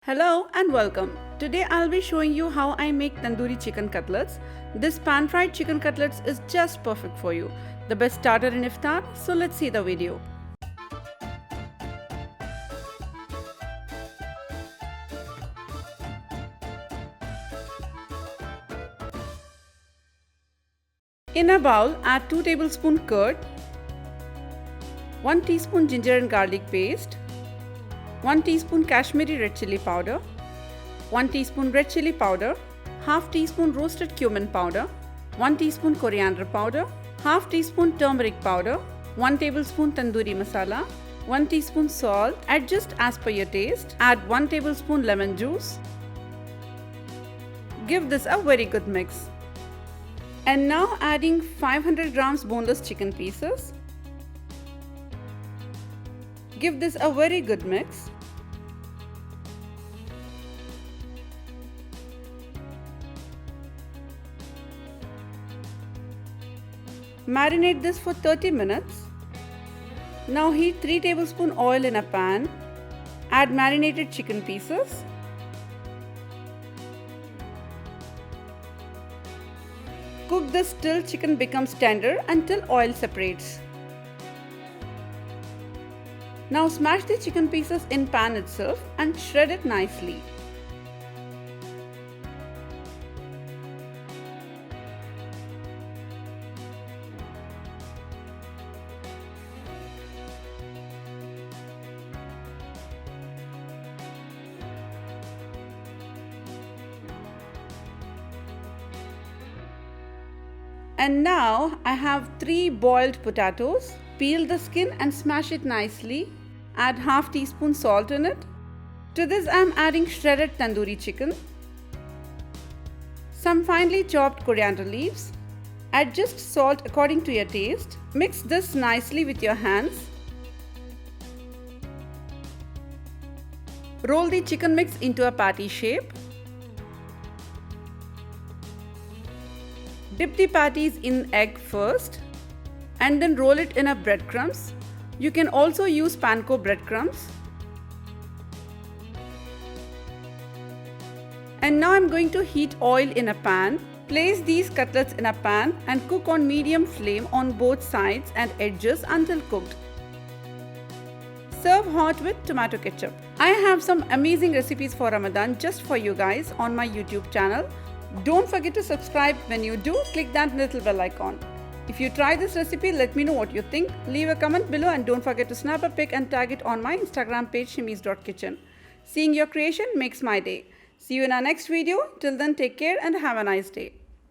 Hello and welcome. Today I'll be showing you how I make tandoori chicken cutlets. This pan-fried chicken cutlets is just perfect for you. The best starter in Iftar, so let's see the video. In a bowl, add 2 tablespoons curd, 1 teaspoon ginger and garlic paste, 1 teaspoon Kashimiri red chilli powder, 1 teaspoon red chilli powder, half teaspoon roasted cumin powder, 1 teaspoon coriander powder, half teaspoon turmeric powder, 1 tablespoon tandoori masala, 1 teaspoon salt, adjust as per your taste, add 1 tablespoon lemon juice. Give this a very good mix. And now adding 500 grams boneless chicken pieces. Give this a very good mix. Marinate this for 30 minutes. Now heat 3 tablespoons oil in a pan. Add marinated chicken pieces. Cook this till chicken becomes tender until oil separates. Now smash the chicken pieces in pan itself and shred it nicely. And now I have 3 boiled potatoes. Peel the skin and smash it nicely. Add half teaspoon salt in it. To this I am adding shredded tandoori chicken, some finely chopped coriander leaves. Adjust salt according to your taste. Mix this nicely with your hands. Roll the chicken mix into a patty shape. Dip the patties in egg first and then roll it in a breadcrumbs. You can also use panko breadcrumbs. And now I'm going to heat oil in a pan. Place these cutlets in a pan and cook on medium flame on both sides and edges until cooked. Serve hot with tomato ketchup. I have some amazing recipes for Ramadan just for you guys on my YouTube channel. Don't forget to subscribe. When you do, click that little bell icon. If you try this recipe, let me know what you think. Leave a comment below and don't forget to snap a pic and tag it on my Instagram page shimis.kitchen. Seeing your creation makes my day. See you in our next video. Till then, take care and have a nice day.